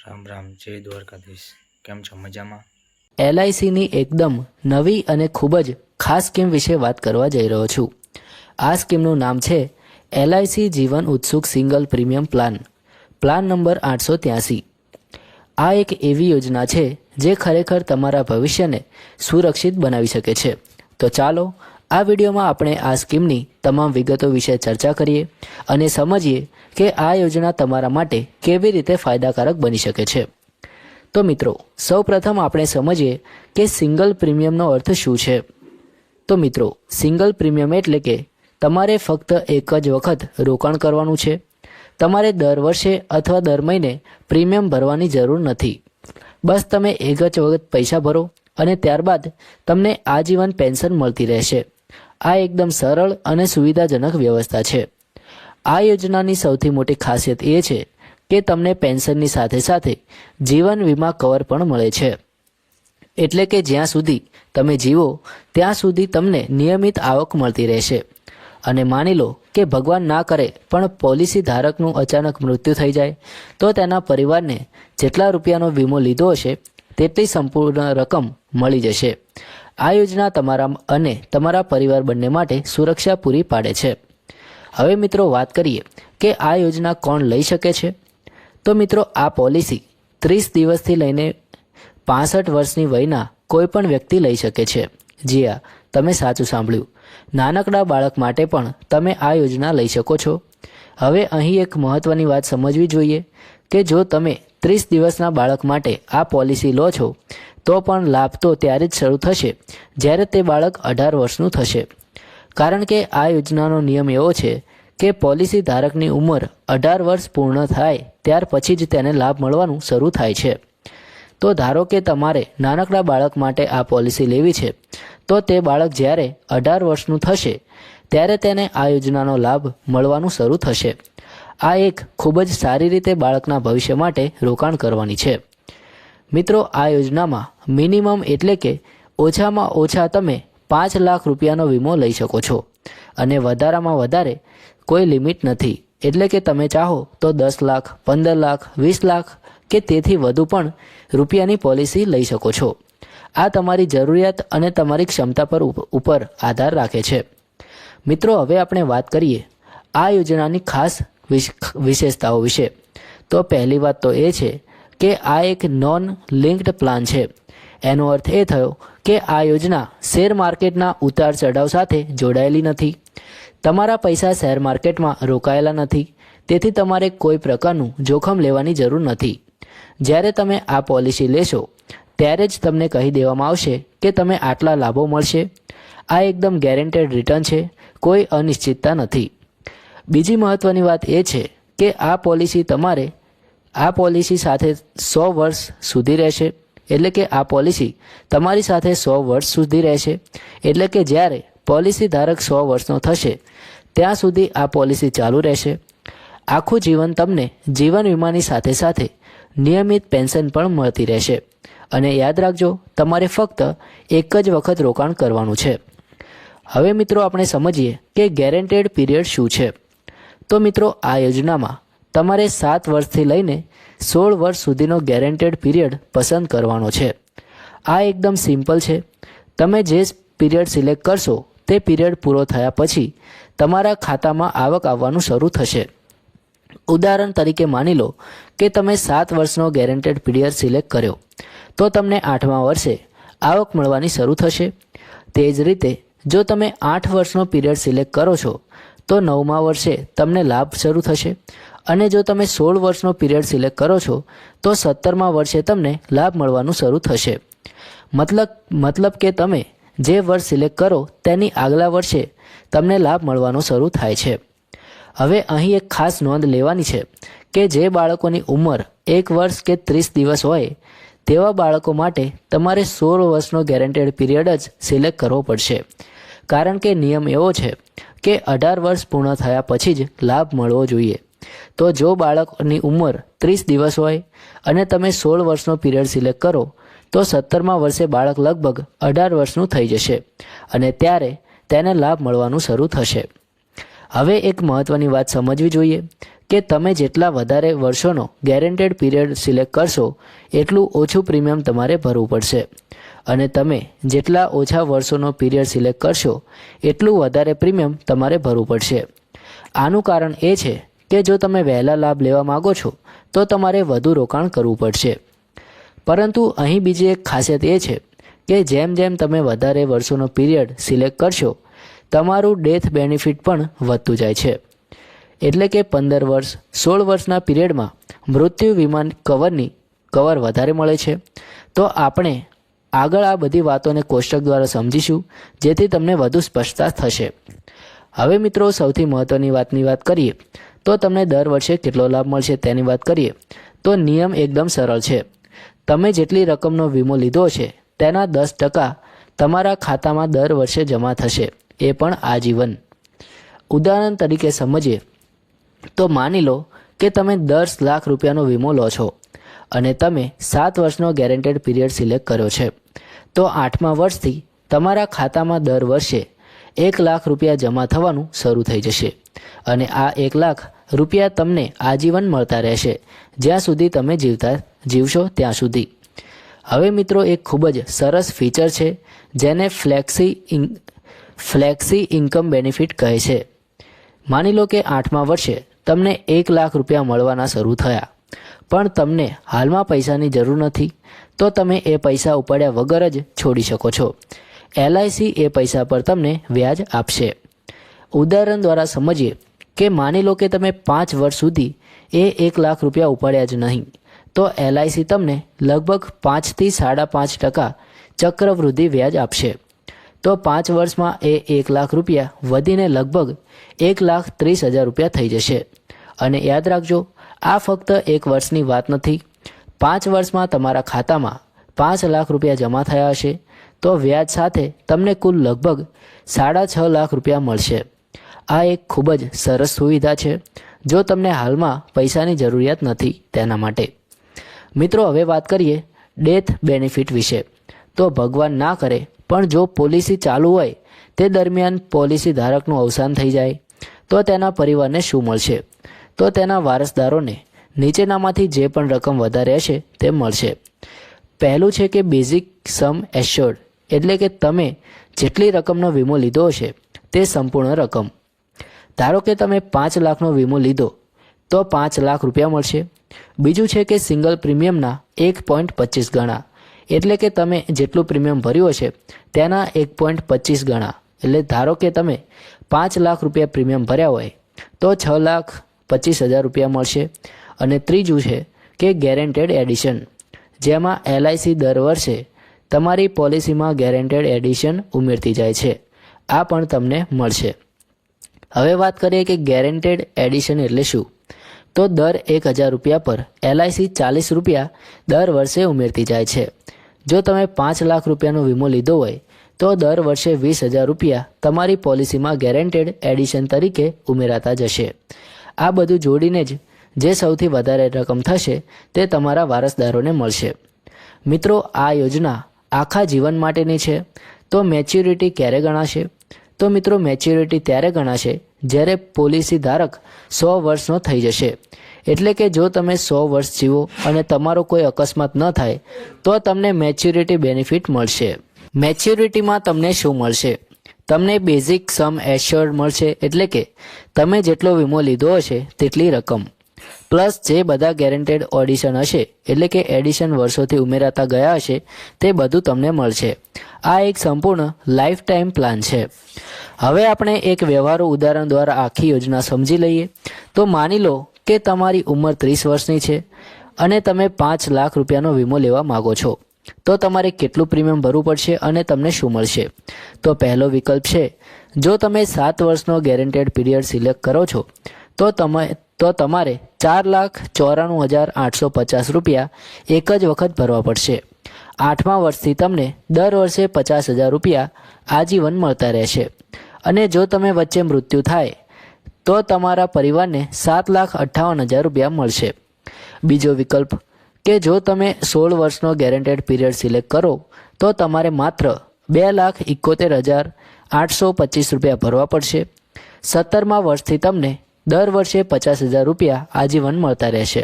રામ રામ, જય દ્વારકાધીશ. કેમ છો? મજામાં? LICની એકદમ નવી અને ખૂબ જ ખાસ સ્કીમ વિશે વાત કરવા જઈ રહ્યો છું. આ સ્કીમનું નામ છે LIC જીવન ઉત્સુક સિંગલ પ્રીમિયમ પ્લાન નંબર 883. આ એક એવી યોજના છે જે ખરેખર તમારા ભવિષ્યને સુરક્ષિત બનાવી શકે છે. તો ચાલો આ વિડીયોમાં આપણે આ સ્કીમની તમામ વિગતો વિશે ચર્ચા કરીએ અને સમજીએ કે આ યોજના તમારા માટે કેવી રીતે ફાયદાકારક બની શકે છે. તો મિત્રો, સૌપ્રથમ આપણે સમજીએ કે સિંગલ પ્રીમિયમનો અર્થ શું છે. તો મિત્રો, સિંગલ પ્રીમિયમ એટલે કે તમારે ફક્ત એક જ વખત રોકાણ કરવાનું છે. તમારે દર વર્ષે અથવા દર મહિને પ્રીમિયમ ભરવાની જરૂર નથી. બસ તમે એક જ વખત પૈસા ભરો અને ત્યારબાદ તમને આજીવન પેન્શન મળતી રહેશે. આ એકદમ સરળ અને સુવિધાજનક વ્યવસ્થા છે. આ યોજનાની સૌથી મોટી ખાસિયત એ છે કે તમને પેન્શનની સાથે સાથે જીવન વીમા કવર પણ મળે છે. એટલે કે જ્યાં સુધી તમે જીવો ત્યાં સુધી તમને નિયમિત આવક મળતી રહેશે. અને માની લો કે ભગવાન ના કરે પણ પોલિસી ધારકનું અચાનક મૃત્યુ થઈ જાય તો તેના પરિવારને જેટલા રૂપિયાનો વીમો લીધો હશે તેટલી સંપૂર્ણ રકમ મળી જશે. આ યોજના તમારા અને તમારા પરિવાર બંને માટે સુરક્ષા પૂરી પાડે છે. હવે મિત્રો, વાત કરીએ કે આ યોજના કોણ લઈ શકે છે. તો મિત્રો, આ પોલિસી 30 દિવસથી લઈને 65 વર્ષની વયના કોઈ પણ વ્યક્તિ લઈ શકે છે. જી હા, તમે સાચું સાંભળ્યું. નાનકડા બાળક માટે પણ તમે આ યોજના લઈ શકો છો. હવે અહીં એક મહત્વની વાત સમજવી જોઈએ કે જો તમે 30 દિવસના બાળક માટે આ પોલિસી લો છો તો પણ લાભ તો ત્યારે જ શરૂ થશે જ્યારે તે બાળક 18 વર્ષનું થશે. કારણ કે આ યોજનાનો નિયમ એવો છે કે પોલિસી ધારકની ઉંમર 18 વર્ષ પૂર્ણ થાય ત્યાર પછી જ તેને લાભ મળવાનું શરૂ થાય છે. તો ધારો કે તમારે નાનકડા બાળક માટે આ પોલિસી લેવી છે તો તે બાળક જ્યારે 18 વર્ષનું થશે ત્યારે તેને આ યોજનાનો લાભ મળવાનું શરૂ થશે. આ એક ખૂબ જ સારી રીતે બાળકના ભવિષ્ય માટે રોકાણ કરવાની છે. મિત્રો, આ યોજનામાં મિનિમમ એટલે કે ઓછામાં ઓછા તમે 5 લાખ રૂપિયાનો વીમો લઈ શકો છો અને વધારામાં વધારે કોઈ લિમિટ નથી. એટલે કે તમે ચાહો તો 10 લાખ, 15 લાખ, 20 લાખ કે તેથી વધુ પણ રૂપિયાની પોલિસી લઈ શકો છો. આ તમારી જરૂરિયાત અને તમારી ક્ષમતા પર ઉપર આધાર રાખે છે. મિત્રો, હવે આપણે વાત કરીએ આ યોજનાની ખાસ વિશેષતાઓ વિશે. તો પહેલી વાત તો એ છે કે આ એક નોન લિંક્ડ પ્લાન છે. એનો અર્થ એ થયો કે આ યોજના શેર માર્કેટના ઉતાર ચઢાવ સાથે જોડાયેલી નથી. તમારા પૈસા શેર માર્કેટમાં રોકાયેલા નથી, તેથી તમારે કોઈ પ્રકારનું જોખમ લેવાની જરૂર નથી. જ્યારે તમે આ પોલિસી લેશો ત્યારે જ તમને કહી દેવામાં આવશે કે તમે આટલા લાભો મળશે. આ એકદમ ગેરંટેડ રિટર્ન છે, કોઈ અનિશ્ચિતતા નથી. બીજી મહત્વની વાત એ છે કે આ પોલિસી સાથે 100 વર્ષ સુધી રહેશે. એટલે કે આ પોલિસી તમારી સાથે 100 વર્ષ સુધી રહેશે. એટલે કે જ્યારે પોલિસી ધારક 100 વર્ષનો થશે ત્યાં સુધી આ પોલિસી ચાલુ રહેશે. આખું જીવન તમને જીવન વીમાની સાથે સાથે નિયમિત પેન્શન પણ મળતી રહેશે. અને યાદ રાખજો, તમારે ફક્ત એક જ વખત રોકાણ કરવાનું છે. હવે મિત્રો, આપણે સમજીએ કે ગેરંટેડ પીરિયડ શું છે. તો મિત્રો, આ યોજનામાં તમારે 7 વર્ષથી લઈને 16 વર્ષ સુધીનો ગેરંટેડ પીરિયડ પસંદ કરવાનો છે. આ એકદમ સિમ્પલ છે. તમે જે પીરિયડ સિલેક્ટ કરશો તે પીરિયડ પૂરો થયા પછી તમારા ખાતામાં આવક આવવાનું શરૂ થશે. ઉદાહરણ તરીકે માની લો કે તમે 7 વર્ષનો ગેરંટેડ પીરિયડ સિલેક્ટ કર્યો તો તમને 8મા વર્ષે આવક મળવાની શરૂ થશે. તે જ રીતે જો તમે 8 વર્ષનો પીરિયડ સિલેક્ટ કરો છો તો 9મા વર્ષે તમને લાભ શરૂ થશે. અને જો તમે 16 વર્ષનો પીરિયડ સિલેક્ટ કરો છો તો 17મા વર્ષે તમને લાભ મળવાનું શરૂ થશે. મતલબ કે તમે જે વર્ષ સિલેક્ટ કરો તેની આગલા વર્ષે તમને લાભ મળવાનો શરૂ થાય છે. હવે અહીં એક ખાસ નોંધ લેવાની છે કે જે બાળકોની ઉંમર 1 વર્ષ કે 30 દિવસ હોય તેવા બાળકો માટે તમારે 16 વર્ષનો ગેરંટેડ પીરિયડ જ સિલેક્ટ કરવો પડશે. કારણ કે નિયમ એવો છે કે 18 વર્ષ પૂર્ણ થયા પછી જ લાભ મળવો જોઈએ. તો જો બાળકની ઉંમર 30 દિવસ હોય અને તમે 16 વર્ષનો પીરિયડ સિલેક્ટ કરો તો 17મા વર્ષે બાળક લગભગ 18 વર્ષનું થઈ જશે અને ત્યારે તેને લાભ મળવાનું શરૂ થશે. હવે એક મહત્વની વાત સમજવી જોઈએ કે તમે જેટલા વધારે વર્ષોનો ગેરંટેડ પીરિયડ સિલેક્ટ કરશો એટલું ઓછું પ્રીમિયમ તમારે ભરવું પડશે, અને તમે જેટલા ઓછા વર્ષોનો પીરિયડ સિલેક્ટ કરશો એટલું વધારે પ્રીમિયમ તમારે ભરવું પડશે. આનું કારણ એ છે કે જો તમે વહેલા લાભ લેવા માગો છો તો તમારે વધુ રોકાણ કરવું પડશે. પરંતુ અહીં બીજી એક ખાસિયત એ છે કે જેમ જેમ તમે વધારે વર્ષોનો પીરિયડ સિલેક્ટ કરશો તમારું ડેથ બેનિફિટ પણ વધતું જાય છે. એટલે કે 15 વર્ષ 16 વર્ષના પીરિયડમાં મૃત્યુ વીમા કવર વધારે મળે છે. તો આપણે આગળ આ બધી વાતોને કોષ્ટક દ્વારા સમજીશું જેથી તમને વધુ સ્પષ્ટતા થશે. હવે મિત્રો સૌથી મહત્ત્વની વાત કરીએ તો તમને દર વર્ષે કેટલો લાભ મળશે તેની વાત કરીએ તો નિયમ એકદમ સરળ છે. તમે જેટલી રકમનો વીમો લીધો છે તેના 10% તમારા ખાતામાં દર વર્ષે જમા થશે, એ પણ આજીવન. ઉદાહરણ તરીકે સમજીએ તો માની લો કે તમે 10 લાખ રૂપિયાનો વીમો લો છો અને તમે 7 વર્ષનો ગેરંટેડ પીરિયડ સિલેક્ટ કર્યો છે. તો 8મા વર્ષથી તમારા ખાતામાં દર વર્ષે 1 લાખ રૂપિયા જમા થવાનું શરૂ થઈ જશે, અને આ 1 લાખ રૂપિયા તમને આજીવન મળતા રહેશે જ્યાં સુધી તમે જીવશો ત્યાં સુધી. હવે મિત્રો એક ખૂબ જ સરસ ફીચર છે જેને ફ્લેક્સી ઇન્કમ બેનિફિટ કહે છે. માની લો કે 8મા વર્ષે તમને 1 લાખ રૂપિયા મળવાના શરૂ થયા, પણ તમને હાલમાં પૈસાની જરૂર નથી, તો તમે એ પૈસા ઉપાડ્યા વગર જ છોડી શકો છો. LIC એ પૈસા પર તમને વ્યાજ આપશે. ઉદાહરણ દ્વારા સમજીએ કે માની લો કે તમે 5 વર્ષ સુધી એ 1 લાખ રૂપિયા ઉપાડ્યા જ નહીં, તો LIC તમને લગભગ 5 થી 5.5% ચક્રવૃદ્ધિ વ્યાજ આપશે. તો 5 વર્ષમાં એ 1 લાખ રૂપિયા વધીને લગભગ 1,30,000 રૂપિયા થઈ જશે. અને યાદ રાખજો, આ ફક્ત 1 વર્ષની વાત નથી. 5 વર્ષમાં તમારા ખાતામાં 5 લાખ રૂપિયા જમા થયા હશે તો વ્યાજ સાથે તમને કુલ લગભગ 6.5 લાખ રૂપિયા મળશે. આ એક ખૂબ જ સરસ સુવિધા છે જો તમને હાલમાં પૈસાની જરૂરિયાત નથી તેના માટે. મિત્રો હવે વાત કરીએ ડેથ બેનિફિટ વિશે. તો ભગવાન ના કરે પણ જો પોલિસી ચાલુ હોય તે દરમિયાન પોલિસી ધારકનું અવસાન થઈ જાય તો તેના પરિવારને શું મળશે? તો તેના વારસદારોને નીચેનામાંથી જે પણ રકમ વધારે હશે તે મળશે. પહેલું છે કે બેઝિક સમ એશ્યોર્ડ, એટલે કે તમે જેટલી રકમનો વીમો લીધો હશે તે સંપૂર્ણ રકમ. ધારો કે તમે 5 લાખનો વીમો લીધો તો 5 લાખ રૂપિયા મળશે. બીજું છે કે સિંગલ પ્રીમિયમના 1.25 ગણા, એટલે કે તમે જેટલું પ્રીમિયમ ભર્યું હશે તેના 1.25 ગણા. એટલે ધારો કે તમે 5 લાખ રૂપિયા પ્રીમિયમ ભર્યા હોય તો 6,25,000 રૂપિયા મળશે. અને ત્રીજું છે કે ગેરંટેડ એડિશન, જેમાં LIC દર વર્ષે તમારી પોલિસીમાં ગેરંટેડ એડિશન ઉમેરતી જાય છે. આ પણ તમને મળશે. હવે વાત કરીએ કે ગેરંટેડ એડિશન એટલે શું? તો દર 1,000 રૂપિયા પર LIC 40 રૂપિયા દર વર્ષે ઉમેરતી જાય છે. જો તમે 5 લાખ રૂપિયાનો વીમો લીધો હોય તો દર વર્ષે 20,000 રૂપિયા તમારી પોલિસીમાં ગેરંટેડ એડિશન તરીકે ઉમેરાતા જશે. આ બધું જોડીને જ જે સૌથી વધારે રકમ થશે તે તમારા વારસદારોને મળશે. મિત્રો આ યોજના આખા જીવન માટેની છે. તો મેચ્યોરિટી ક્યારે ગણાશે? તો મિત્રો મેચ્યોરિટી ત્યારે ગણાશે જ્યારે પોલિસી ધારક 100 વર્ષનો થઈ જશે. એટલે કે જો તમે 100 વર્ષ જીવો અને તમારો કોઈ અકસ્માત ન થાય તો તમને મેચ્યોરિટી બેનિફિટ મળશે. મેચ્યોરિટીમાં તમને શું મળશે? તમને બેઝિક સમ એશ્યોર્ડ મળશે, એટલે કે તમે જેટલો વીમો લીધો હશે તેટલી રકમ, પ્લસ જે બધા ગેરંટેડ ઓડિશન હશે, એટલે કે એડિશન વર્ષોથી ઉમેરાતા ગયા હશે તે બધું તમને મળશે. આ એક સંપૂર્ણ લાઈફ ટાઈમ પ્લાન છે. હવે આપણે એક વ્યવહારુ ઉદાહરણ દ્વારા આખી યોજના સમજી લઈએ. તો માની લો કે તમારી ઉંમર 30 વર્ષની છે અને તમે 5 લાખ રૂપિયાનો વીમો લેવા માગો છો. તો તમારે કેટલું પ્રીમિયમ ભરવું પડશે અને તમને શું મળશે? તો પહેલો વિકલ્પ છે, જો તમે 7 વર્ષનો ગેરંટેડ પીરિયડ સિલેક્ટ કરો છો તો તમારે 4,94,850 રૂપિયા એક જ વખત ભરવા પડશે. 8મા વર્ષથી તમને દર વર્ષે 50,000 રૂપિયા આજીવન મળતા રહેશે. અને જો તમે વચ્ચે મૃત્યુ થાય તો તમારા પરિવારને 7,58,000 રૂપિયા મળશે. બીજો વિકલ્પ કે જો તમે 16 વર્ષનો ગેરંટેડ પીરિયડ સિલેક્ટ કરો તો તમારે માત્ર 2,71,825 રૂપિયા ભરવા પડશે. 17મા વર્ષથી તમને દર વર્ષે 50,000 રૂપિયા આજીવન મળતા રહેશે.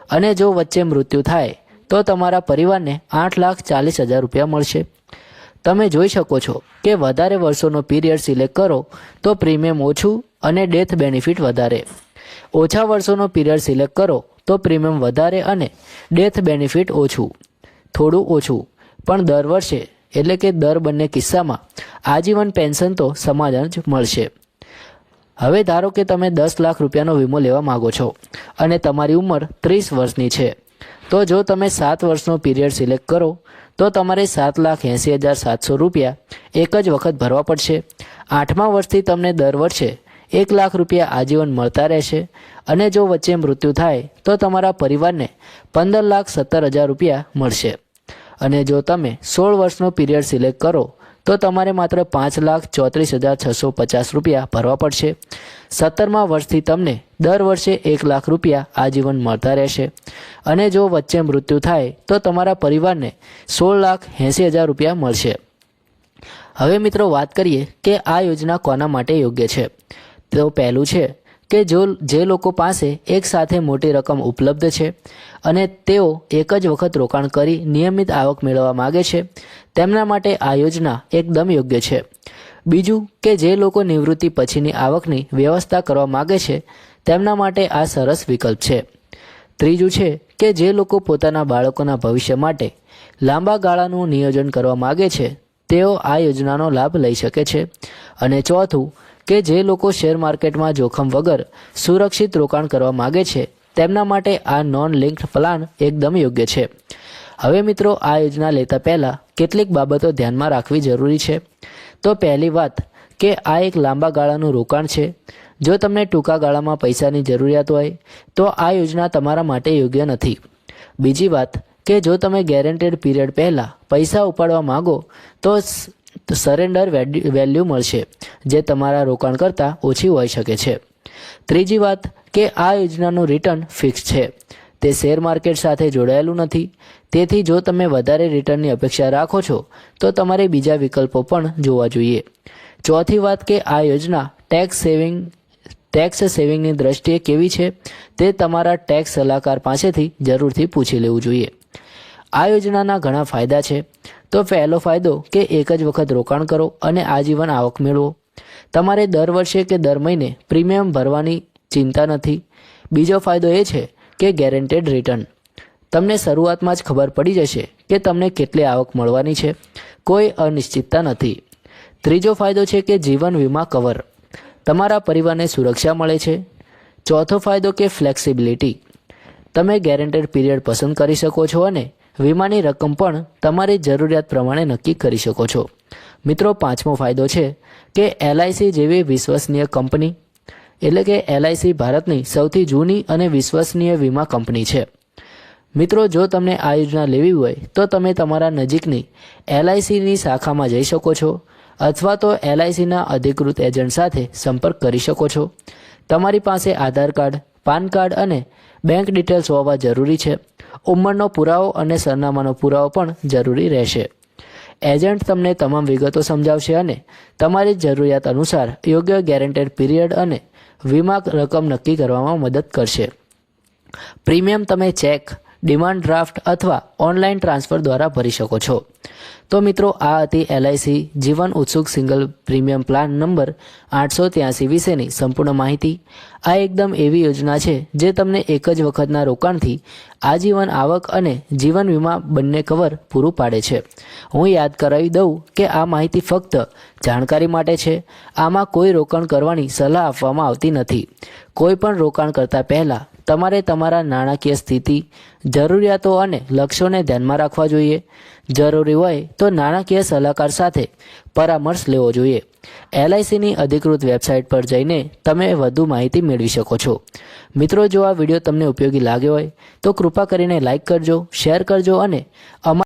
અને જો વચ્ચે મૃત્યુ થાય તો તમારા પરિવારને 8,40,000 રૂપિયા મળશે. તમે જોઈ શકો છો કે વધારે વર્ષોનો પીરિયડ સિલેક્ટ કરો તો પ્રીમિયમ ઓછું અને ડેથ બેનિફિટ વધારે. ઓછા વર્ષોનો પીરિયડ સિલેક્ટ કરો તો પ્રીમિયમ વધારે અને ડેથ બેનિફિટ ઓછું, થોડું ઓછું, પણ દર વર્ષે એટલે કે દર બંને કિસ્સામાં આજીવન પેન્શન તો સમાન જ મળશે. હવે ધારો કે તમે 10 લાખ રૂપિયાનો વીમો લેવા માંગો છો અને તમારી ઉંમર 30 વર્ષની છે, તો જો તમે 7 વર્ષનો પીરિયડ સિલેક્ટ કરો તો તમારે 7,80,700 રૂપિયા એક જ વખત ભરવા પડશે. 8મા વર્ષથી તમને દર વર્ષે 1 લાખ રૂપિયા આજીવન મળતા રહેશે. અને જો વચ્ચે મૃત્યુ થાય તો તમારા પરિવારને 15,17,000 રૂપિયા મળશે. અને જો તમે 16 વર્ષનો પીરિયડ સિલેક્ટ કરો તો તમારે માત્ર 5,34,650 રૂપિયા ભરવા પડશે. 17મા વર્ષથી તમને દર વર્ષે 1 લાખ રૂપિયા આજીવન મળતા રહેશે. અને જો વચ્ચે મૃત્યુ થાય તો તમારા પરિવારને 16,80,000 રૂપિયા મળશે. હવે મિત્રો વાત કરીએ કે આ યોજના કોના માટે યોગ્ય છે. તો પહેલું છે કે જે લોકો પાસે એક સાથે મોટી રકમ ઉપલબ્ધ છે અને તેઓ એક જ વખત રોકાણ કરી નિયમિત આવક મેળવવા માગે છે, તેમના માટે આ યોજના એકદમ યોગ્ય છે. બીજું કે જે લોકો નિવૃત્તિ પછીની આવકની વ્યવસ્થા કરવા માગે છે, તેમના માટે આ સરસ વિકલ્પ છે. ત્રીજું છે કે જે લોકો પોતાના બાળકોના ભવિષ્ય માટે લાંબા ગાળાનું નિયોજન કરવા માગે છે, તેઓ આ યોજનાનો લાભ લઈ શકે છે. અને ચોથું કે જે લોકો શેર માર્કેટમાં જોખમ વગર સુરક્ષિત રોકાણ કરવા માગે છે, તેમના માટે આ નોન લિંક્ડ પ્લાન એકદમ યોગ્ય છે. હવે મિત્રો આ યોજના લેતા પહેલાં કેટલીક બાબતો ધ્યાનમાં રાખવી જરૂરી છે. તો પહેલી વાત કે આ એક લાંબા ગાળાનું રોકાણ છે. જો તમને ટૂંકા ગાળામાં પૈસાની જરૂરિયાત હોય તો આ યોજના તમારા માટે યોગ્ય નથી. બીજી વાત કે જો તમે ગેરંટેડ પીરિયડ પહેલાં પૈસા ઉપાડવા માગો તો સરેન્ડર વેલ્યુ મળશે, જે તમારા રોકાણ કરતાં ઓછી હોઈ શકે છે. ત્રીજી વાત કે આ યોજનાનું રિટર્ન ફિક્સ છે, તે શેર માર્કેટ સાથે જોડાયેલું નથી. તેથી જો તમે વધારે રિટર્નની અપેક્ષા રાખો છો તો તમારે બીજા વિકલ્પો પણ જોવા જોઈએ. ચોથી વાત કે આ યોજના ટેક્સ સેવિંગની દ્રષ્ટિએ કેવી છે તે તમારા ટેક્સ સલાહકાર પાસેથી જરૂરથી પૂછી લેવું જોઈએ. આ યોજનાના ઘણા ફાયદા છે. તો પહેલો ફાયદો કે એક જ વખત રોકાણ કરો અને આજીવન આવક મેળવો. તમારે દર વર્ષે કે દર મહિને પ્રીમિયમ ભરવાની ચિંતા નથી. બીજો ફાયદો એ છે કે ગેરંટેડ રિટર્ન. તમને શરૂઆતમાં જ ખબર પડી જશે કે તમને કેટલી આવક મળવાની છે, કોઈ અનિશ્ચિતતા નથી. ત્રીજો ફાયદો છે કે જીવન વીમા કવર, તમારા પરિવારને સુરક્ષા મળે છે. ચોથો ફાયદો કે ફ્લેક્સિબિલિટી, તમે ગેરંટેડ પીરિયડ પસંદ કરી શકો છો અને વીમાની રકમ પણ તમારી જરૂરિયાત પ્રમાણે નક્કી કરી શકો છો. મિત્રો પાંચમો ફાયદો છે કે એલઆઈસી જેવી વિશ્વસનીય કંપની, એટલે કે એલઆઈસી ભારતની સૌથી જૂની અને વિશ્વસનીય વીમા કંપની છે. મિત્રો જો તમને આ યોજના લેવી હોય તો તમે તમારા નજીકની એલઆઈસીની શાખામાં જઈ શકો છો અથવા તો એલઆઈસીના અધિકૃત એજન્ટ સાથે સંપર્ક કરી શકો છો. તમારી પાસે આધાર કાર્ડ, પાન કાર્ડ અને બેંક ડિટેલ્સ હોવા જરૂરી છે. ઉંમરનો પુરાવો અને સરનામાનો પુરાવો પણ જરૂરી રહેશે. એજન્ટ તમને તમામ વિગતો સમજાવશે અને તમારી જરૂરિયાત અનુસાર યોગ્ય ગેરંટેડ પીરિયડ અને વીમા રકમ નક્કી કરવામાં મદદ કરશે. પ્રીમિયમ તમે ચેક, ડિમાન્ડ ડ્રાફ્ટ અથવા ઓનલાઈન ટ્રાન્સફર દ્વારા ભરી શકો છો. તો મિત્રો આ હતી એલઆઈસી જીવન ઉત્સુક સિંગલ પ્રીમિયમ પ્લાન નંબર 883 વિશેની સંપૂર્ણ માહિતી. આ એકદમ એવી યોજના છે જે તમને એક જ વખતના રોકાણથી આજીવન આવક અને જીવન વીમા બંને કવર પૂરું પાડે છે. હું યાદ કરાવી દઉં કે આ માહિતી ફક્ત જાણકારી માટે છે. આમાં કોઈ રોકાણ કરવાની સલાહ આપવામાં આવતી નથી. કોઈ પણ રોકાણ કરતા પહેલાં તમારે તમારા નાણાકીય સ્થિતિ, જરૂરિયાતો અને લક્ષ્યોને ધ્યાનમાં રાખવા જોઈએ. જરૂરી હોય તો નાણાકીય સલાહકાર સાથે પરામર્શ લેવો જોઈએ. એલઆઈસીની અધિકૃત વેબસાઇટ પર જઈને તમે વધુ માહિતી મેળવી શકો છો. મિત્રો જો આ વિડીયો તમને ઉપયોગી લાગ્યો હોય તો કૃપા કરીને લાઇક કરજો, શેર કરજો અને